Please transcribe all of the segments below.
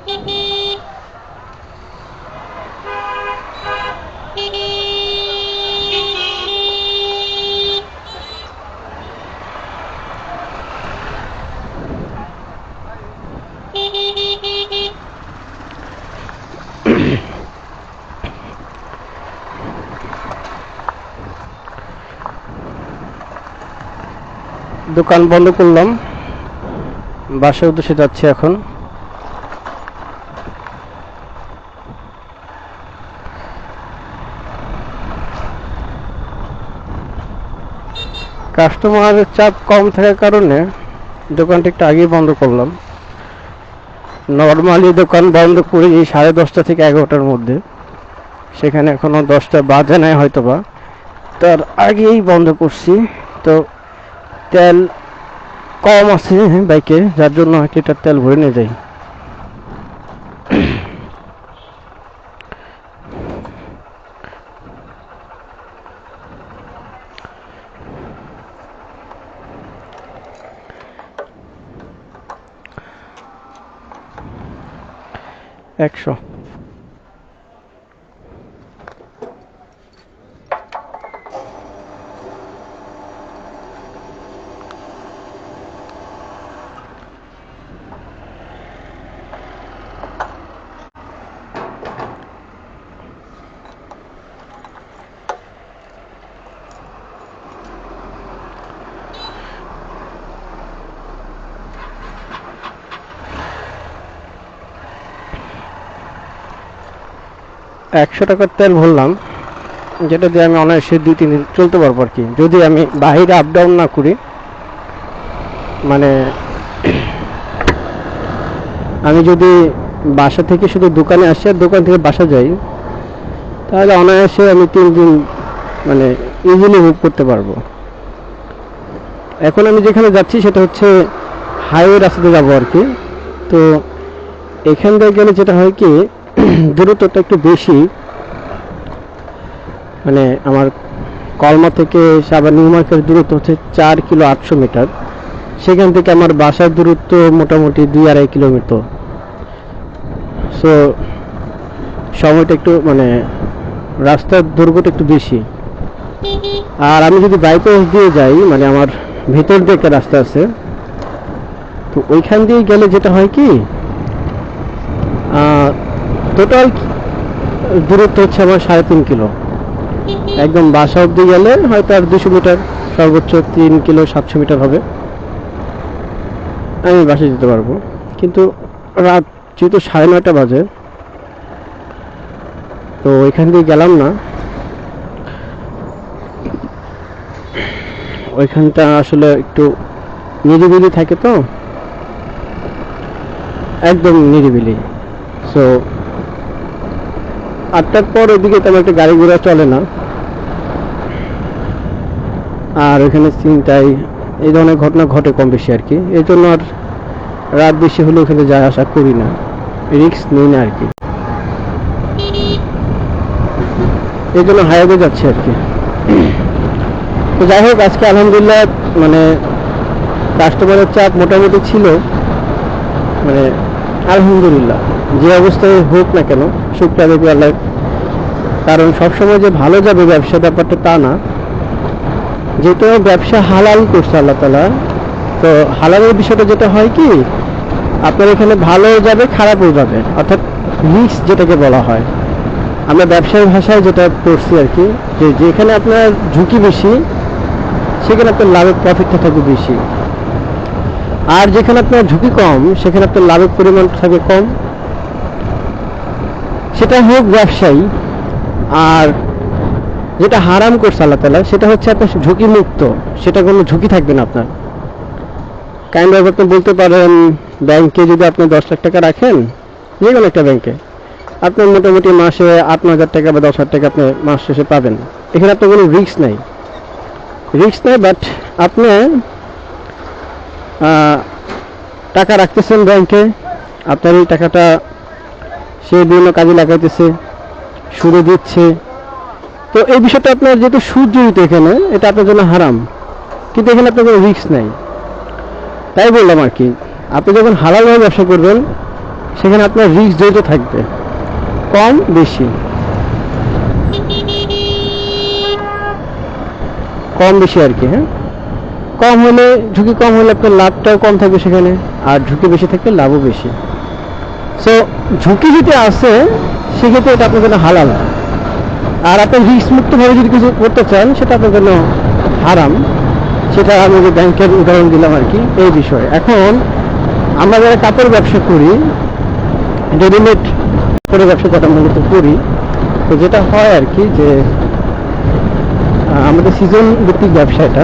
দোকান বন্ধ করলাম, বাসার উদ্দেশ্যে যাচ্ছি এখন। কাস্টমারের চাপ কম থাকার কারণে দোকানটা একটু আগেই বন্ধ করলাম। নর্মালি দোকান বন্ধ করি 10:30 থেকে 11টার মধ্যে, সেখানে এখনো 10টা বাজে নাই হয়তোবা, তার আগেই বন্ধ করছি। তো তেল কম আছে বাইকে, যার জন্য 1 লিটার তেল ভরে নিয়ে যাই। একশো। টাকার তেল ভরলাম, যেটা দিয়ে আমি অনায়াসে 2-3 দিন চলতে পারবো আর কি, যদি আমি বাইরে আপ ডাউন না করি। মানে আমি যদি বাসা থেকে শুধু দোকানে আসি আর দোকান থেকে বাসা যাই, তাহলে অনায়াসে আমি 3 দিন মানে ইজিলি মুভ করতে পারবো। এখন আমি যেখানে যাচ্ছি সেটা হচ্ছে হাইওয়ে রাস্তাতে যাবো আর কি। তো এখান থেকে গেলে যেটা হয় কি, দূরত্বটা একটু বেশি। মানে আমার কলমা থেকে সাভার নিউ মার্কেটের দূরত্ব হচ্ছে 4 কিলো 800 মিটার। সেখান থেকে আমার বাসার দূরত্ব মোটামুটি 2-2.5 কিলোমিটার। সো সময়টা একটু মানে রাস্তার দৈর্ঘ্যটা একটু বেশি। আর আমি যদি বাইপাস দিয়ে যাই, মানে আমার ভেতর দিয়ে একটা রাস্তা আছে, তো ওইখান দিয়ে গেলে যেটা হয় কি, টোটাল দূরত্ব হচ্ছে আমার 3.5 কিলো। একদম বাসা অব্দি গেলে হয়তো আর 200 মিটার, সর্বোচ্চ 3 কিলো 700 মিটার হবে, আমি বাসায় যেতে পারবো। কিন্তু রাত যেহেতু 9:30 বাজে, তো ওইখান দিয়ে গেলাম না। ওইখানটা আসলে একটু নিরিবিলি থাকে, তো একদম নিরিবিলি। সো 8টার পর ওইদিকে তেমন একটা গাড়ি ঘোড়া চলে না। আর ওইখানে চিন্তায় এই ধরনের ঘটনা ঘটে কম বেশি আর কি। এই জন্য আর রাত বেশি হলে ওখানে যাওয়া আসা করি না, রিস্ক নিই না আর কি। এই জন্য হাইওয়ে যাচ্ছে আর কি। তো যাই হোক, আজকে আলহামদুলিল্লাহ মানে কাস্টমারের চাপ মোটামুটি ছিল। মানে আলহামদুলিল্লাহ, যে অবস্থায় হোক না কেন শুক্রিয়া দেবী আল্লাহ। কারণ সবসময় যে ভালো যাবে ব্যবসা, ব্যাপারটা তা না। যেহেতু ব্যবসা হালাল করছে আল্লাহ তাআলা, তো হালালের বিষয়টা যেটা হয় কি, আপনার এখানে ভালো যাবে খারাপও যাবে, অর্থাৎ মিক্স যেটাকে বলা হয়। আমরা ব্যবসায়ী ভাষায় যেটা পড়ছি আর কি, যে যেখানে আপনার ঝুঁকি বেশি সেখানে আপনার লাভের প্রফিটটা থাকবে বেশি, আর যেখানে আপনার ঝুঁকি কম সেখানে আপনার লাভের পরিমাণ থাকবে কম। সেটা হোক ব্যবসায়ী। আর যেটা হারাম করছে আল্লাহ তাআলা, সেটা হচ্ছে আপনার ঝুঁকি মুক্ত, সেটা কোনো ঝুঁকি থাকবে না আপনার। কাইন্ড অফ আপনি বলতে পারেন, ব্যাংকে যদি আপনি 10 লাখ টাকা রাখেন, যে কোনো একটা ব্যাংকে, আপনার মোটামুটি মাসে 8-9 হাজার টাকা বা 10 হাজার টাকা আপনি মাস শেষে পাবেন। এখানে আপনার কোনো রিস্ক নাই, বাট আপনি টাকা রাখতেছেন ব্যাংকে, আপনার এই টাকাটা সে বিভিন্ন কাজে লাগাইতেছে, সুদে দিচ্ছে। তো এই বিষয়টা আপনার যেহেতু সুদ জড়িত এখানে, এটা আপনার জন্য হারাম, কিন্তু এখানে আপনার কোনো রিস্ক নাই। তাই বললাম আর কি, আপনি যখন হালালভাবে ব্যবসা করবেন সেখানে আপনার রিস্ক জড়িত থাকবে, কম বেশি আর কি। হ্যাঁ, কম হলে ঝুঁকি কম হলে আপনার লাভটাও কম থাকবে সেখানে, আর ঝুঁকি বেশি থাকলে লাভও বেশি। সো ঝুঁকি যদি আসে সেক্ষেত্রে এটা আপনার জন্য হালাল, আর আপনি রিস্ক মুক্তভাবে যদি কিছু করতে চান সেটা আপনার জন্য হারাম। সেটা আমি যে ব্যাংকের উদাহরণ দিলাম আর কি এই বিষয়ে। এখন আমরা যারা কাপড় ব্যবসা করি, রেডিমেড কাপড়ের ব্যবসা যেটা মূলত করি, তো যেটা হয় আর কি যে আমাদের সিজন ভিত্তিক ব্যবসা এটা।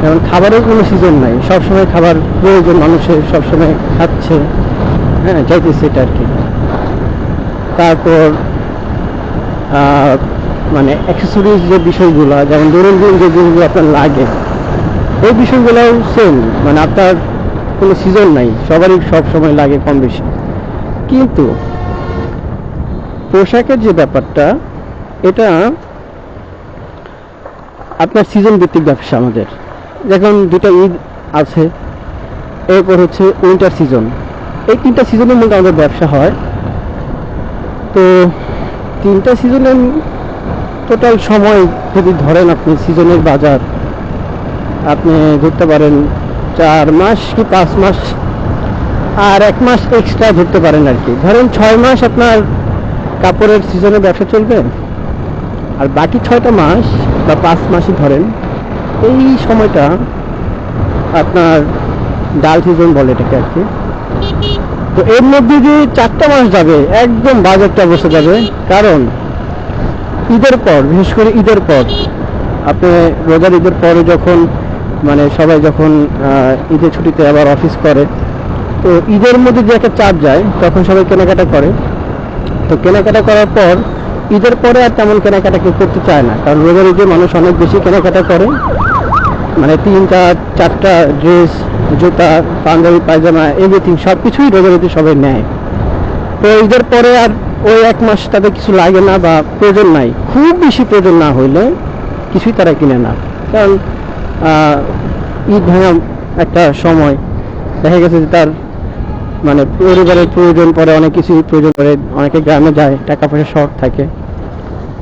যেমন খাবারের কোনো সিজন নাই, সবসময় খাবার প্রয়োজন মানুষের, সবসময় খাচ্ছে, হ্যাঁ চাইতেছে এটা আর কি। তারপর মানে অ্যাক্সেসরিজ যে বিষয়গুলো, যেমন দৈনন্দিন যে জিনিসগুলো আপনার লাগে, এই বিষয়গুলোও সেম, মানে আপনার কোনো সিজন নাই, সবারই সব সময় লাগে কম বেশি। কিন্তু পোশাকের যে ব্যাপারটা, এটা আপনার সিজন ভিত্তিক ব্যবসা আমাদের। যখন দুটা ঈদ আছে, এরপর হচ্ছে উইন্টার সিজন, এই তিনটা সিজনের মধ্যে আমাদের ব্যবসা হয়। তো তিনটা সিজনের টোটাল সময় যদি ধরেন আপনি, সিজনের বাজার আপনি ধরতে পারেন 4 মাস কি 5 মাস, আর 1 মাস এক্সট্রা ধরতে পারেন আর কি। ধরেন 6 মাস আপনার কাপড়ের সিজনে ব্যবসা চলবে, আর বাকি 6টা মাস বা 5 মাসই ধরেন, এই সময়টা আপনার ডাল সিজন বলে এটাকে আর কি। তো এর মধ্যে যে 4টা মাস যাবে একদম বাজেটটা অবস্থা যাবে, কারণ ঈদের পর, বিশেষ করে ঈদের পর, আপনি রোজার ঈদের পরে যখন মানে সবাই যখন ঈদের ছুটিতে আবার অফিস করে, তো ঈদের মধ্যে যে একটা চাপ যায়, তখন সবাই কেনাকাটা করে। তো কেনাকাটা করার পর ঈদের পরে আর তেমন কেনাকাটা কেউ করতে চায় না, কারণ রোজার ঈদে মানুষ অনেক বেশি কেনাকাটা করে, মানে 3টা 4টা ড্রেস, জুতা, পাঞ্জাবি, পায়জামা, এভরিথিং সব কিছুই রোজার ঈদে সবাই নেয়। তো ঈদের পরে আর ওই 1 মাস তাদের কিছু লাগে না বা প্রয়োজন নাই, খুব বেশি প্রয়োজন না হইলে কিছুই তারা কিনে না। কারণ ঈদ ভাঙা একটা সময়, দেখা গেছে যে তার মানে পরিবারের প্রয়োজন পড়ে, অনেক কিছুই প্রয়োজন পড়ে, অনেকে গ্রামে যায়, টাকা পয়সা শর্ট থাকে,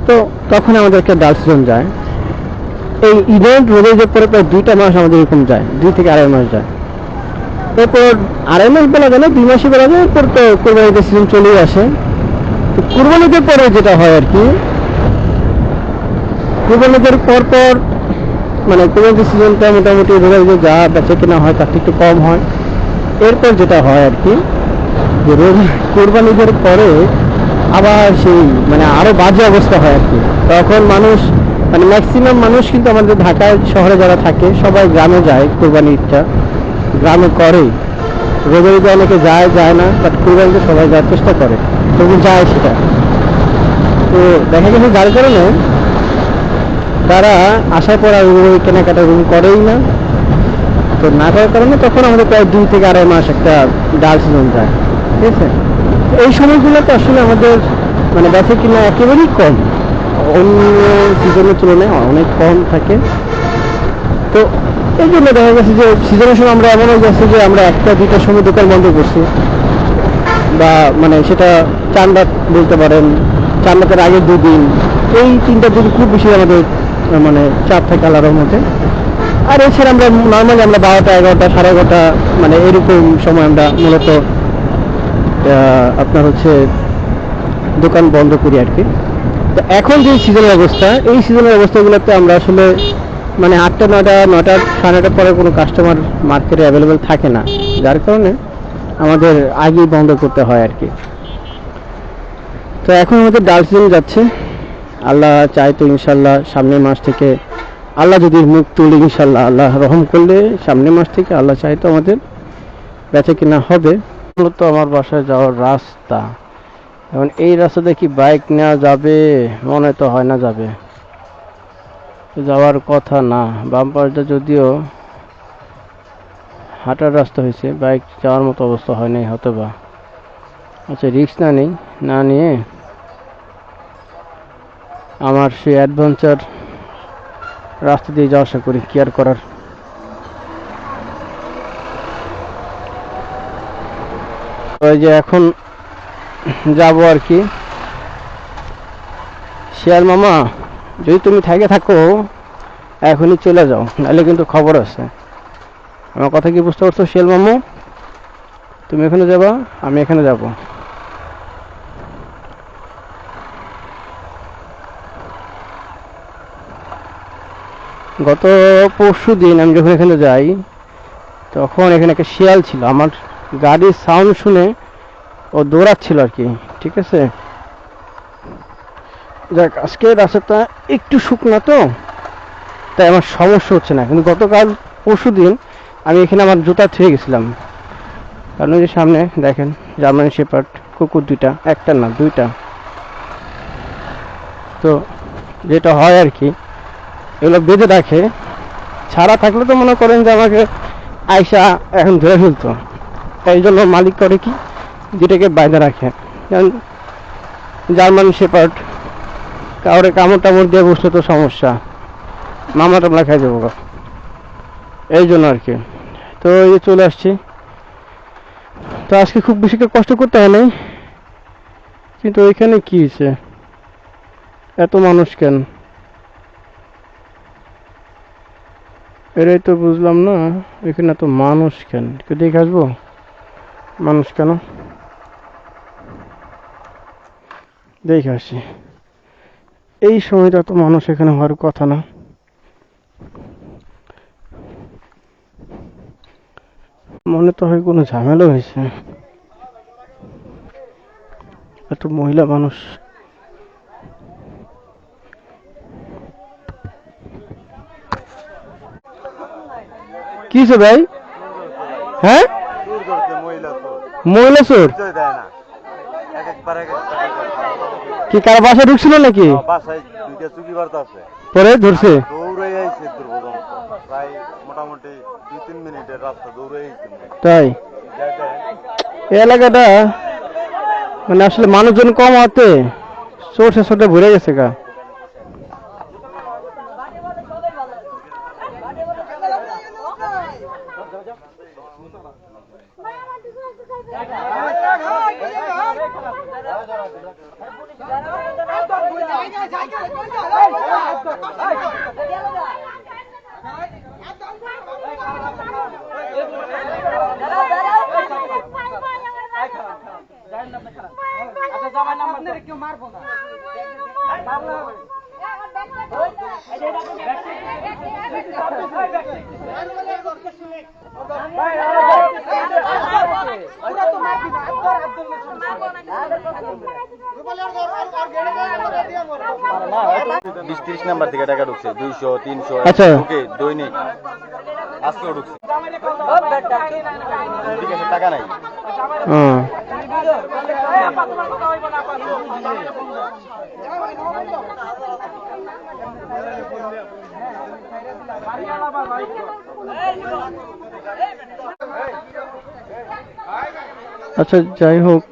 তো তখন আমাদের একটা ডাল সিজন যায়। এই ইভেন্ট রোজা ঈদের পরে প্রায় 2টা মাস আমাদের এরকম যায়, 2 থেকে 2.5 মাস যায়। এরপর 2.5 মাস বলা যায় না, 2 মাসই বলা যায়। এরপর তো কোরবানিদের সিজন চলেই আসে। তো কোরবানিদের পরে যেটা হয় আর কি, কোরবানিদের পর পর মানে কোরবানিদের সিজনটা মোটামুটি রোজা ঈদে যা বেচা কেনা হয় তার থেকে একটু কম হয়। এরপর যেটা হয় আর কি, যে কোরবানিদের পরে আবার সেই মানে আরো বাজে অবস্থা হয় আর কি। তখন মানুষ মানে ম্যাক্সিমাম মানুষ কিন্তু আমাদের ঢাকা শহরে যারা থাকে সবাই গ্রামে যায়, কোরবানি ঈদটা গ্রামে করে। রোজার ঈদে অনেকে যায় না, বাট কোরবানিতে সবাই যাওয়ার চেষ্টা করে, তবু যায় সেটা। তো দেখা গেছে যার কারণে তারা আসার পর আর ওই কেনাকাটা করেই না। তো না করার কারণে তখন আমাদের প্রায় 2 থেকে 2.5 মাস একটা ডাল সিজন যায়, ঠিক আছে। এই সময়গুলোতে আসলে আমাদের মানে বেচা কিনা একেবারেই কম, অন্য সিজনের তুলনায় অনেক কম থাকে। তো এই জন্য দেখা গেছে যে সিজনের সময় আমরা এমন হয়ে যাচ্ছে যে আমরা 1টা 2টার সময় দোকান বন্ধ করছি, বা মানে সেটা চাঁদা বলতে পারেন, চাঁদাতের আগে 2 দিন, এই 3টা দিন খুব বেশি আমাদের মানে চাপ থাকে আল্লাহর মধ্যে। আর এছাড়া আমরা নর্মালি আমরা 12টা 11টা 11:30 মানে এরকম সময় আমরা মূলত আপনার হচ্ছে দোকান বন্ধ করি আর কি। তো এখন যে সিজনের অবস্থা, এই সিজনের অবস্থাগুলোতে আমরা আসলে মানে 8টা 9টা 9:30 পরে কোনো কাস্টমার মার্কেটে অ্যাভেলেবেল থাকে না, যার কারণে আমাদের আগেই বন্ধ করতে হয় আর কি। তো এখন আমাদের ডাল সিজন যাচ্ছে, আল্লাহ চাই তো ইনশাল্লাহ সামনের মাস থেকে, আল্লাহ যদি মুখ তুলে ইনশাল্লাহ, আল্লাহ রহম করলে সামনের মাস থেকে আল্লাহ চাই তো আমাদের বেচা কিনা হবে। মূলত আমার বাসায় যাওয়ার রাস্তা, এখন এই রাস্তাতে কি বাইক নেওয়া যাবে? মনে তো হয় না যাবে, যাওয়ার কথা না। বাম পাশটা যদিও হাঁটার রাস্তা হয়েছে, বাইক যাওয়ার মতো অবস্থা হয় নাই হয়তো বা। আচ্ছা, রিস্ক না নিয়ে আমার সেই অ্যাডভেঞ্চার রাস্তা দিয়ে যাওয়া আসা করি, কি আর করার। ওই যে এখন যাব আর কি। শিয়াল মামা, যদি তুমি থাকে থাকো এখনই চলে যাও, নাহলে কিন্তু খবর আছে। আমার কথা কি বুঝতে পারছো শিয়াল মামু? তুমি এখানে যাবা, আমি এখানে যাব। গত পরশু দিন আমি যখন এখানে যাই তখন এখানে একটা শিয়াল ছিল, আমার গাড়ির সাউন্ড শুনে ও দৌড়াচ্ছিল আর কি। ঠিক আছে, যাক আজকে রাস্তাটা একটু শুকনো তো, তাই আমার সমস্যা হচ্ছে না। কিন্তু গতকাল পরশু দিন আমি এখানে আমার জুতা থুয়ে গেছিলাম, কারণ ওই যে সামনে দেখেন জার্মান শেপার্ড কুকুর দুইটা, একটা না দুইটা। তো যেটা হয় আর কি, এগুলো বেঁধে রাখে, ছাড়া থাকলে তো মনে করেন যে আমাকে আয়সা এখন ধরে ফেলতো। এই জন্য মালিক করে কি, যেটাকে বাইরে রাখে। কারণ জার্মান শেপার্ড কাউরে কামড় টামড় দিয়ে বসলে তো সমস্যা, মামলা টামলা খাই যাবো, এই জন্য আর কি। তো এই চলে আসছি। তো আজকে খুব বেশি কষ্ট করতে হয় নাই, কিন্তু ওইখানে কি হয়েছে, এত মানুষ কেন এটাই তো বুঝলাম না। এখানে এত মানুষ কেন, একটু দেখে আসবো মানুষ কেন, দেখে আসি। এই সময়টা তো মানুষ এখানে হওয়ার কথা না। মনে তো হয় কোনো ঝামেলা হয়েছে, এত মহিলা মানুষ। কি হয়েছে ভাই? হ্যাঁ, মহিলা চোর কি কারো বাসায় ঢুকছিল নাকি? পরে ধরছে? মোটামুটি 2-3 মিনিটের রাস্তা দৌড়ে। তাই এই এলাকাটা মানে আসলে মানুষজন কম হতে চোর শেষটা ভরে গেছে গা। বিশ-30 নাম্বার থেকে টাকা ঢুকছে, 200-300 আচ্ছা দৈনিক। আজকেও ঢুকছে, টাকা নাই। আচ্ছা যাই হোক,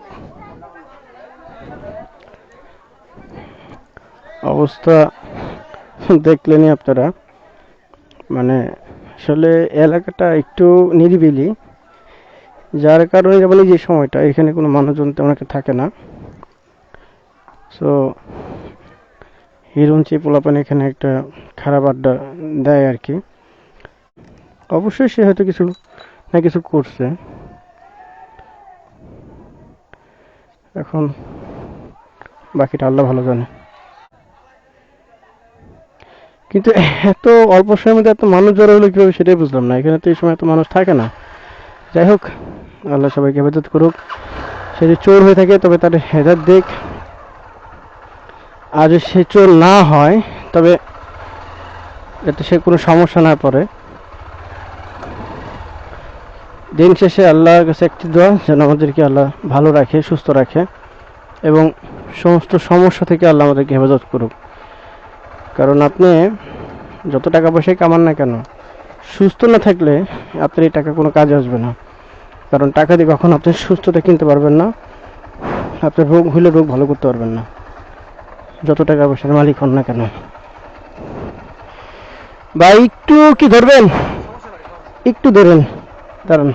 অবস্থা দেখলেনই আপনারা। মানে আসলে এলাকাটা একটু নিরিবিলি, যার কারণে যেমন যে সময়টা এখানে কোনো মানুষজন তেমন একটা থাকে না। সো হিরুঞ্চি পোলাপান এখানে একটা খারাপ আড্ডা দেয় আর কি। অবশ্যই সে হয়তো কিছু না কিছু করছে, এখন বাকিটা আল্লাহ ভালো জানে। কিন্তু এত অল্প সময়ের মধ্যে এত মানুষ জড়ো হলো কীভাবে সেটাই বুঝলাম না। এখানে তো এই সময় এত মানুষ থাকে না। যাই হোক, আল্লাহ সবাইকে হেফাজত করুক। সে যদি চোর হয়ে থাকে তবে তার হেদায়েত দিক, আর যদি সে চোর না হয় তবে যাতে সে কোনো সমস্যা না পড়ে। দিন শেষে আল্লাহর কাছে একটি দোয়া, যেন আমাদেরকে আল্লাহ ভালো রাখে, সুস্থ রাখে এবং সমস্ত সমস্যা থেকে আল্লাহ আমাদেরকে হেফাজত করুক। কারণ আপনি যত টাকা পয়সাই কামান না কেন, সুস্থ না থাকলে আপনার এই টাকা কোনো কাজে আসবে না। কারণ টাকা দিয়ে কখনো আপনি সুস্থতা কিনতে পারবেন না, আপনার রোগ হলে রোগ ভালো করতে পারবেন না, যত টাকা পয়সার মালিক হন না কেন। ভাই একটু কি ধরবেন, একটু ধরেন, দাঁড়ান।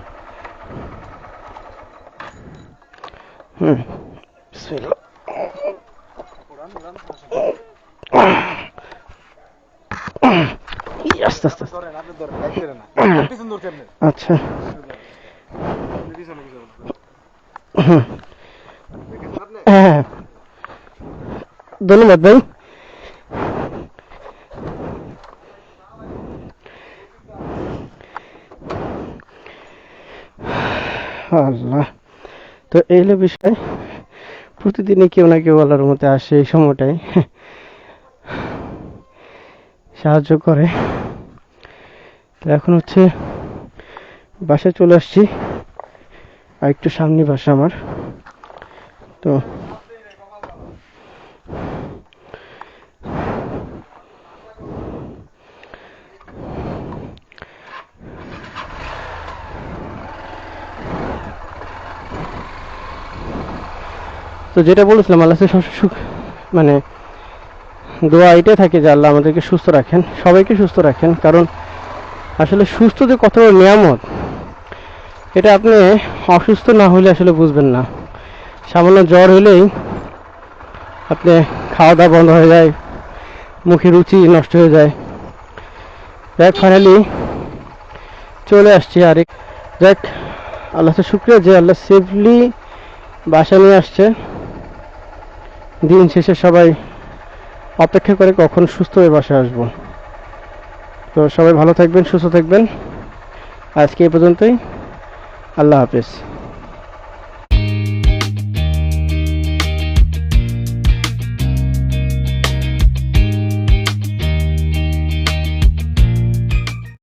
বিসমিল্লাহ। আস্তে আস্তে আস্তে। আচ্ছা হ্যাঁ, ধন্যবাদ ভাই। আল্লাহ, তো এই হলো বিষয়। প্রতিদিনই কেউ না কেউ আল্লাহর মধ্যে আসে এই সময়টায়, সাহায্য করে। তো এখন হচ্ছে বাসায় চলে আসছি, আর একটু সামনে বাসা আমার। তো তো যেটা বলেছিলাম, আল্লাহ মানে দোয়া এটাই থাকে যে আল্লাহ আমাদেরকে সুস্থ রাখেন, সবাইকে সুস্থ রাখেন। কারণ আসলে সুস্থ যে কত বড় নিয়ামত, এটা আপনি অসুস্থ না হলে আসলে বুঝবেন না। সামান্য জ্বর হলেই আপনি খাওয়া দাওয়া বন্ধ হয়ে যায়, মুখে রুচি নষ্ট হয়ে যায়। যাক, ফাইনালি চলে আসছি। আর যাক, আল্লাহ তো শুক্রিয়া যে আল্লাহ সেফলি বাসা নিয়ে আসছে। দিন শেষে সবাই অপেক্ষা করে কখন সুস্থ হয়ে বাসায় আসবো। তো সবাই ভালো থাকবেন, সুস্থ থাকবেন। আজকে এই পর্যন্তই। আল্লাহ হাফেজ।